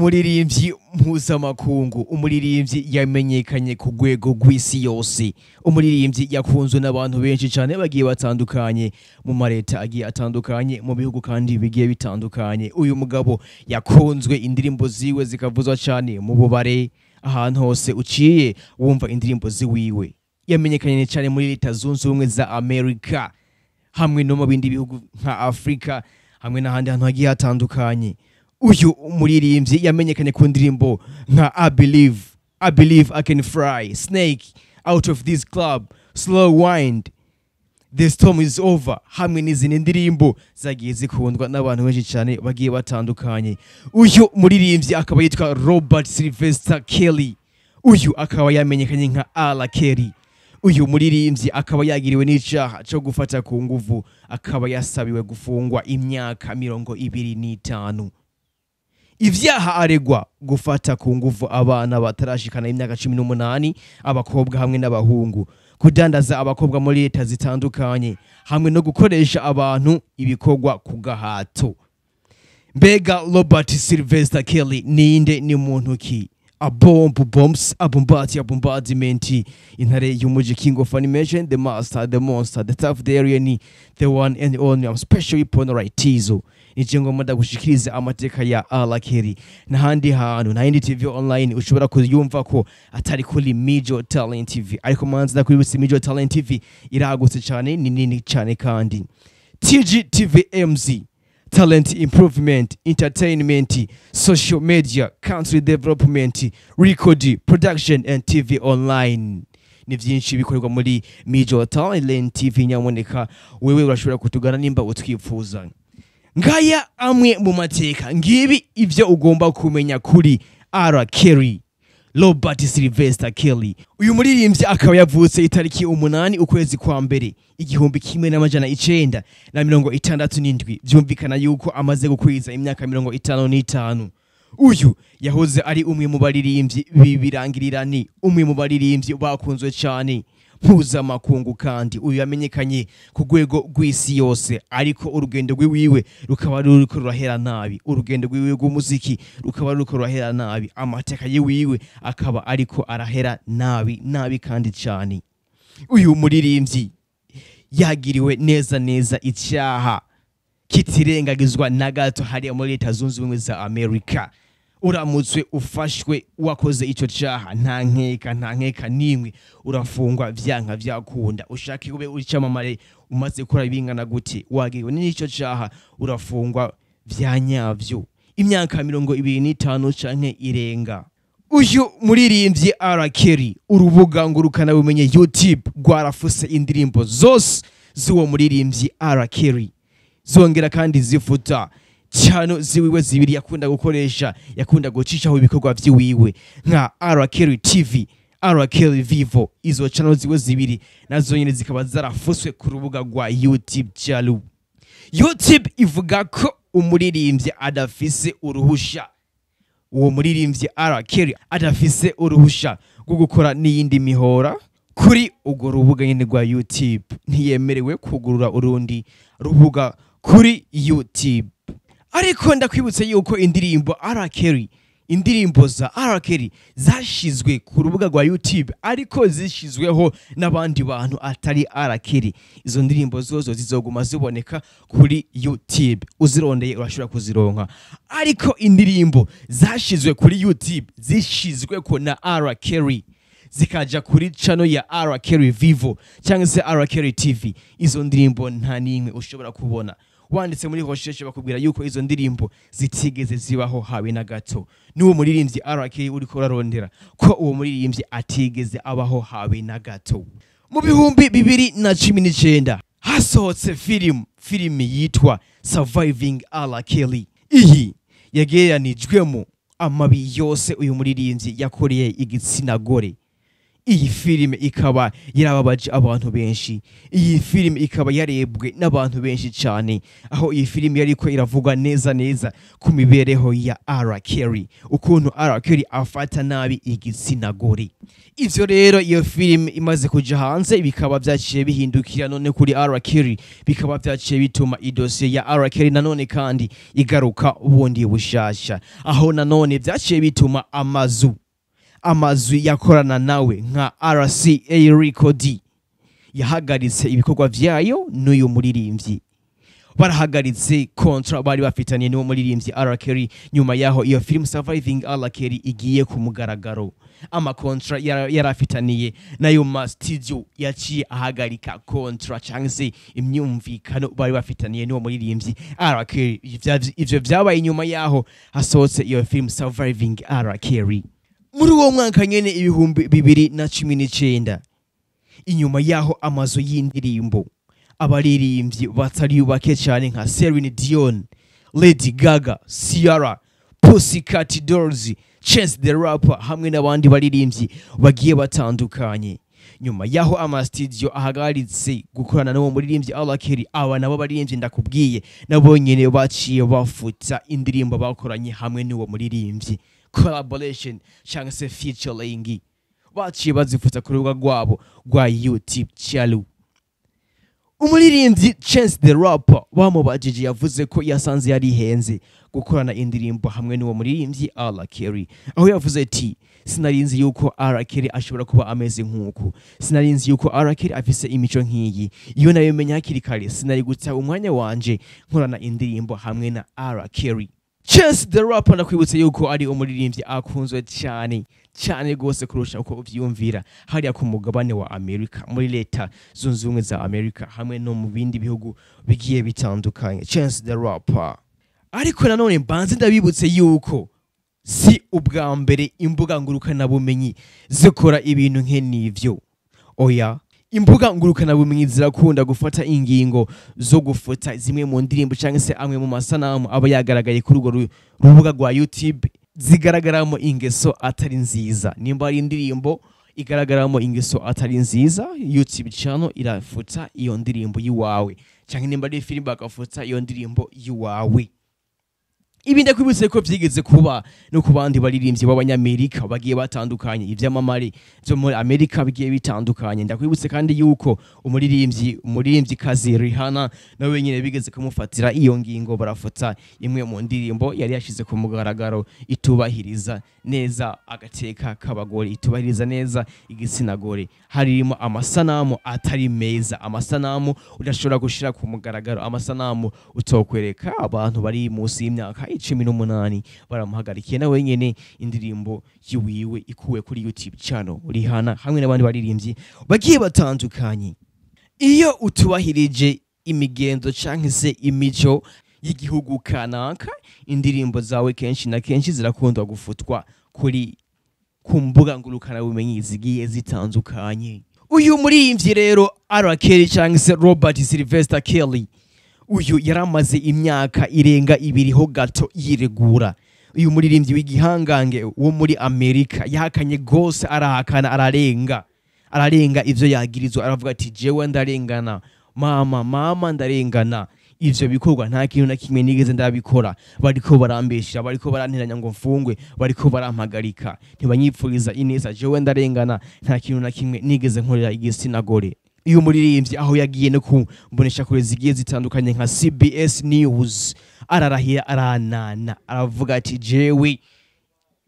umuririmbyi mpuzamakungu, umuririmbyi yamenyekanye ku rwego rw'isi yose, umuririmbyi yakunzwe n'abantu benshi cyane bagiye batandukanye mu mareta agiye atandukanye mu bihugu kandi bigiye bitandukanye. Uyu mugabo yakunzwe, indirimbo ziwe zikavuzwa cyane mu bubare, ahantu hose uciye wumva indirimbo ziwiwe. Yamenyekanye cyane muri Leta Zunze Ubumwe za Amerika hamwe no mu bindi bihugu nka Afrika hamwe n'ahandi hantu hagiye hatandukanye. Uyu umuririmbyi yamenyekanye ku ndirimbo nka I believe I can fly, Snake, Out of this club, Slow Wind, The storm is over, hamwe n'izindi ndirimbo zagiye zikundwa n'abantu benshi cyane bagiye batandukanye. Uyu muririmbyi akaba yitwa Robert Sylvester Kelly. Uyu akaba yamenyekanye nka Ala Kelly. Uyu muririmbyi akaba yagiriwe n'icaha cyo gufata ku nguvu, akaba yasabiwe gufungwa imyaka 25. Ivyaha aregwa: gufata ku nguvu abana batarashikana imyaka 18, abakobwa hamwe n'abahungu, kudandaza abakobwa muri leta zitandukanye, hamwe no gukoresha abantu ibikorwa ku gahato. Mbega Robert Sylvester Kelly ninde, ni muntu ki? A bombardment, intare y'umuji, king of animation, the master, the monster, the tough, the alien, the one and only. I'm specially Ponoritizo. Nichengo mada gushikiriza amateka ya Ala Kelly. N'ahandi hantu n'indi TV online ushobora kuyumva ko atari kuri Major Talent TV. Ariko manzi kuri Major Talent TV iragutse cyane, ni nini cyane kandi. TGTVMZ, talent improvement, entertainment, social media, country development, record, production and TV online. Ni byinshi bikorerwa muri Major Talent TV. Nyamuneka wewe urashobora kutugana nimba utwifuza. Ngaya amwe mu mateka, ngibi ivyo ugomba kumenya kuri Ala Kelly, Robert Sylvester Kelly. Uyu muririmbyi akaba yavutse itariki 8 ukwezi kwa mbere 1967. Byumvikana yuko amaze gukwiza imyaka 55. Uyu yahoze ari umwe mu baririmbyi bibirangirirani, umwe mu baririmbyi bakunzwe cyane mpuzamakungu, kandi uyu yamenyekanye ku rwego rw'isi yose. Ariko urugendo rwiwe rukaba ruriko rurahera nabi, urugendo rwiwe rw'umuziki rukaba ruriko rurahera nabi, amateka yiwe akaba ariko arahera nabi kandi cyane. Uyu muririmbyi yagiriwe neza icyaha kitirengagizwa na gato hariya muri Leta Zunze Ubumwe za Amerika. Uramutse ufashwe wakoze icyo cyaha, nta nkeka nimwe urafungwa vyanka vyakunda. Ushaka ube uricamamare umaze gukora bingana gute, wagiriwe n'icyo cyaha urafungwa vyanyavyo imyaka 25 canke irenga. Uyu muririmbyi Ala Kelly, urubuga ngurukana bumenye YouTube rwarafuse indirimbo zose z'uwo muririmbyi Ala Kelly, zongera kandi zifuta cyano ziwiwe zibiri yakunda gukoresha, yakunda gucishaho ibikorwa vyiwiwe nka Ala Kelly TV, Ala Kelly Vivo. Izo channel ziwe zibiri nazo nyine zikaba zarafuswe ku rubuga rwa YouTube channel. YouTube ivuga ko umuririmbyi adafise uruhusha, uwo muririmbyi Ala Kelly adafise uruhusha rwo gukora n'iyindi mihora kuri urwo rubuga nyine rwa YouTube. Ntiyemerewe kugurura urundi rubuga kuri YouTube. Ariko ndakwibutse yuko indirimbo Ala Kelly, indirimbo za Ala Kelly zashizwe ku rubuga rwa YouTube, ariko zishizweho n'abandi bantu atari Ala Kelly. Izo ndirimbo zozo zizoguma ziboneka kuri YouTube, uzirondeye urashobora kuzironka. Ariko indirimbo zashizwe kuri YouTube zishizwe ko na Ala Kelly, zikaja kuri channel ya Ala Kelly Vivo cyangwa se Ala Kelly TV, izo ndirimbo nta nimwe ushobora kubona. Wanditse muri recherche bakubwira yuko izo ndirimbo zitigeze zibaho habe na gato. N'uwo muririmbyi Ala Kelly uri ko rarondera ko uwo muririmbyi atigeze abaho habe na gato. Mu bihumbi 2019 hasohotse film yitwa Surviving Ala Kelly. Iyi yagereranijwemo amabi yose uyu muririmbyi yakoreye igitsina gore. iyi filime ikaba yarababaje abantu benshi, iyi filime ikaba yarebwe n'abantu benshi cyane, aho iyi filime yariko iravuga neza ku mibereho ya R. Kelly, ukuntu R. Kelly afata nabi igitsina gore. Ivyo rero iyo filime imaze kuja hanze bikaba vyaciye bihindukira none kuri R. Kelly, bikaba vyaciye bituma idosiye ya R. Kelly nanone kandi igaruka ubundi bushasha, aho nanone vyaciye bituma amazu yakorana nawe nka RCA Record yahagaritse ibikorwa vyayo n'uyu muririmbyi, barahagaritse kontra bari bafitaniye n'uwo muririmbyi R. Kelly. Nyuma yaho iyo film Surviving R. Kelly igiye ku mugaragaro, amakontra yarafitaniye nayo ma studio yaciye ahagarika kontra cyangwa se imyumvikano bari bafitaniye n'uwo muririmbyi R. Kelly. Ivyo vyabaye nyuma yaho hasohotse iyo film Surviving R. Kelly muri uwo mwaka nyene 2019. Inyuma yaho amazu y'indirimbo abaririmbyi batari bake cyane nka Celine Dion, Lady Gaga, Ciara, Pussycat Dolls, Chance the Rapper hamwe n'abandi baririmbyi bagiye batandukanye. Nyuma yaho amastudio ahagaritse gukorana n'uwo muririmbyi R. Kelly, aba nabo baririmbyi ndakubwiye nabo nyene baciye bafuta indirimbo bakoranye hamwe n'uwo muririmbyi, collaboration cyangwa se featuring, baciye bazifuta ku rubuga rwabo rwa YouTube channel. Umuririmbyi Chance the Rapper bamubajije yavuze ko yasanze yari henze gukorana indirimbo hamwe n'uwo muririmbyi R. Kelly, aho yavuze ati sinarinzi yuko R. Kelly ashobora kuba ameze nk'uko, sinarinzi yuko R. Kelly afise imico nk'iyi, iyo nayo menya hakiri kare sinari guta umwanya wanje nkorana indirimbo hamwe na R. Kelly. Chance the Rapper nakwibutse yuko ari umuririmbyi akunzwe cyane gose kurusha uko uvyumvira hariya ku mugabane wa Amerika, muri leta zunze ubumwe za Amerika hamwe no mu bindi bihugu bigiye bitandukanye. Chance the Rapper ariko nanone mbanze ndabibutse yuko si ubwa mbere imbuga ngurukana bumenyi zikora ibintu nk'nivyo. Oya, imbuga ngurukana bumenyi zirakunda gufata ingingo zo gufota zimwe mu ndirimbo cyangwa se amwe mu masanamu aba yagaragaye kuri urwo rubuga rwa YouTube zigaragaramo ingeso atari nziza. Nimba ari indirimbo igaragaramo ingeso atari nziza, YouTube channel irafuta iyo ndirimbo yiwawe, cyangwa nimba ari film bakafuta iyo ndirimbo yiwawe. Ibi ndakwibutse ko vyigeze kuba no ku bandi baririmbyi b'abanyamerika bagiye batandukanye, ivyamamare byo muri Amerika bigiye bitandukanye. Ndakwibutse kandi yuko umuririmbyi kazi Rihanna nawe nyine bigeze kumufatira iyo ngingo, barafuta imwe mu ndirimbo yari yashize ku mugaragaro itubahiriza neza agateka k'abagore, itubahiriza neza igitsina gore, harimo amasanamu atari meza, amasanamu udashobora gushira ku mugaragaro, amasanamu utokwereka abantu bari munsi y'imyaka 18. baramuhagarikiye nawe nyene indirimbo yiwiwe ikuwe kuri YouTube channel Rihanna hamwe n'abandi baririmbyi bagiye batandukanye. Iyo utubahirije imigenzo canke se imico y'igihugu kanaka, indirimbo zawe kenshi na kenshi zirakundwa gufutwa ku mbuga ngurukana bumenyi zigiye zitandukanye. Uyu muririmbyi rero R. Kelly canke se Robert Sylvester Kelly, uyu yaramaze imyaka irenga 2 ho gato yiregura. Uyu muririmbyi w'igihangange wo muri Amerika yahakanye gose, arahakana, ararenga ivyo yagirizwa, aravuga ati jewe ndarengana, mama ndarengana, ivyo bikorwa nta kintu na kimwe nigeze ndabikora, bariko barambesha, bariko baranteranya ngo mfungwe, bariko barampagarika, ntibanyipfuriza ineza, jewe ndarengana, nta kintu na kimwe nigeze nkorera igitsina gore. Uyu muririmbyi aho yagiye no kumbonesha kure zigiye zitandukanye nka CBS News, ararahira, aranana, aravuga ati jewe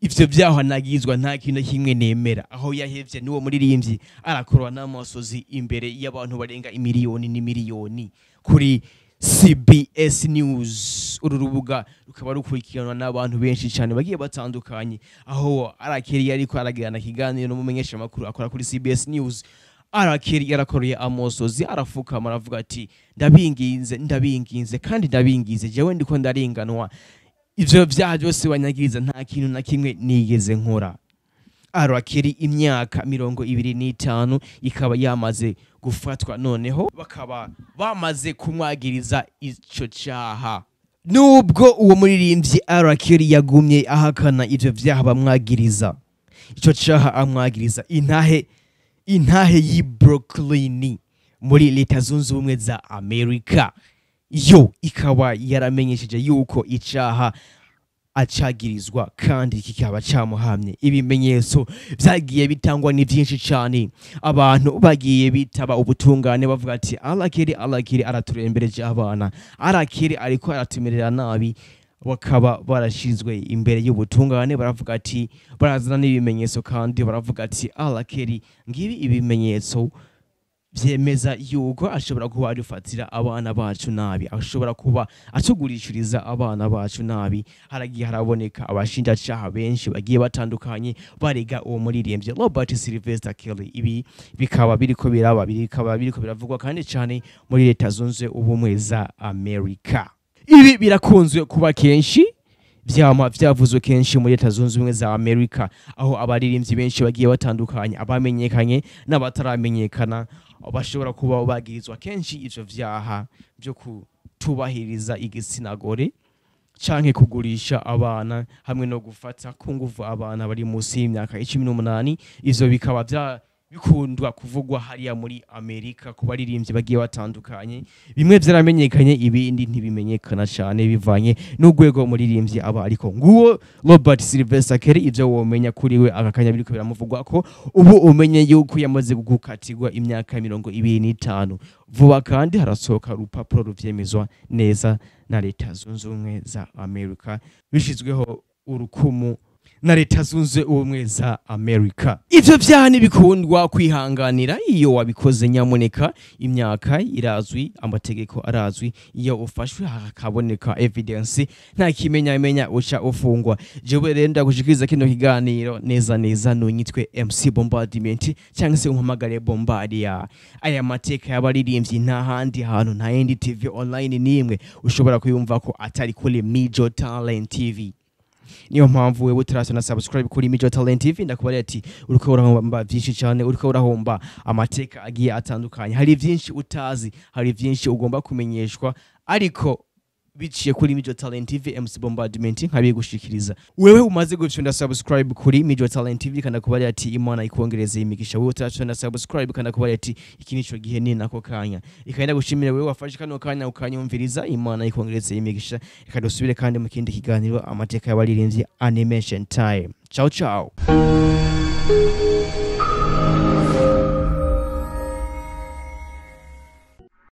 ivyo vyaho nagizwa nta kintu kimwe nemera. Aho yahevye n'uwo muririmbyi arakorwa n'amasozi imbere y'abantu barenga imiliyoni n'imiliyoni kuri CBS News. Uru rubuga rukaba rukurikiranwa n'abantu benshi cyane bagiye batandukanye, aho R. Kelly ariko aragirana kiganiro n'umumenyesha makuru akora kuri CBS News. R. Kelly yarakoreye amosozi, arafukama, aravuga ati ndabinginze kandi ndabingize, jewe ndiko ndarenganwa, ivyo vyaha byose banyagiriza nta kintu na kimwe nigeze nkora. R. Kelly imyaka 25 ikaba yamaze gufatwa, noneho bakaba bamaze kumwagiriza ico cyaha. Nubwo uwo muririmbyi R. Kelly yagumye ahakana ivyo vyaha bamwagiriza, ico cyaha amwagiriza, intahe intahe y'i Brooklyn muri leta zunze ubumwe za Amerika yo ikaba yaramenyesheje yuko Icaha acagirizwa kandi kikaba camuhamye. Ibimenyetso vyagiye bitangwa ni vyinshi cyane, abantu bagiye bitaba ubutungane bavuga ati alakiri araturembereje abana, arakiri ariko aratumirira nabi, bakaba barashizwe imbere y'ubutungane baravuga ati barazana n'ibimenyetso kandi baravuga ati alakiri ngibi ibimenyetso vyemeza yuko ashobora kuba arufatira abana bacu nabi, ashobora kuba atugurishiriza abana bacu nabi. Haragiye haraboneka abashinjacaha benshi bagiye batandukanye barega uwo muririmbyi Robert Sylvester Kelly. Ibi bikaba biriko biravugwa kandi cyane muri leta zunze ubumwe za Amerika. Ibi birakunzwe kuba kenshi vyavuzwe kenshi muri leta zunze ubumwe za Amerika, aho abaririmbyi benshi bagiye batandukanye, abamenyekanye n'abataramenyekana bashobora kuba bagirizwa kenshi ivyo vyaha byo kutubahiriza igitsina gore canke kugurisha abana hamwe no gufata ku nguvu abana bari munsi y'imyaka 18. Ivyo bikaba bikundwa kuvugwa hariya muri Amerika ku baririmbyi bagiye batandukanye. Bimwe vyaramenyekanye, ibindi ntibimenyekana cyane bivanye n'ugwego umuririmbyi aba ariko. Nguwo Robert Sylvester Kelly, ivyo womenya kuri we akakanya biriko biramuvugwa ko ubu umenye yuko yamaze gukatirwa imyaka 25. Vuba kandi harasohoka urupapuro ruvyemezwa neza na leta zunze ubumwe za Amerika, bishizweho urukumu na leta zunze ubumwe za Amerika. Ivyo vyane bikundwa kwihanganira iyo wabikoze nyamuneka. Imyaka irazwi, amategeko arazwi, iyo ufashwe hakaboneka evidence nta kimenya uca ufungwa. Jewe renda gushikiriza kino kiganiro neza nunyitwe MC Bombardment cyangwa se umpamagare Bombardia. Aya mateka y'abaririmbyi nta handi hantu, nta yindi TV online nimwe ushobora kuyumva ko atari kuri Mijo Talent TV. Niyo mpamvu wewe utarasona subscribe kuri Mijo Talent TV ndakubari ati uriko urahomba vyinshi cyane, uriko urahomba amateka agiye atandukanye. Hari vyinshi utazi, hari vyinshi ugomba kumenyeshwa, ariko biciye kuri Mijo Talent TV MC Bombardment nkabigushikiriza. Wewe umaze gufyonda subscribe kuri Mijo Talent TV kandi kubari ati Imana ikongereze imigisha. Wewe utarasona subscribe kandi kubari ati iki nico gihe ni nako kanya. Ikagenda gushimira wewe wafashe kano kanya ukanyumviriza. Imana ikongereze imigisha. Ikadusubire kandi mu kindi kiganiro amateka y'abaririmbyi Animation Time. Ciao ciao.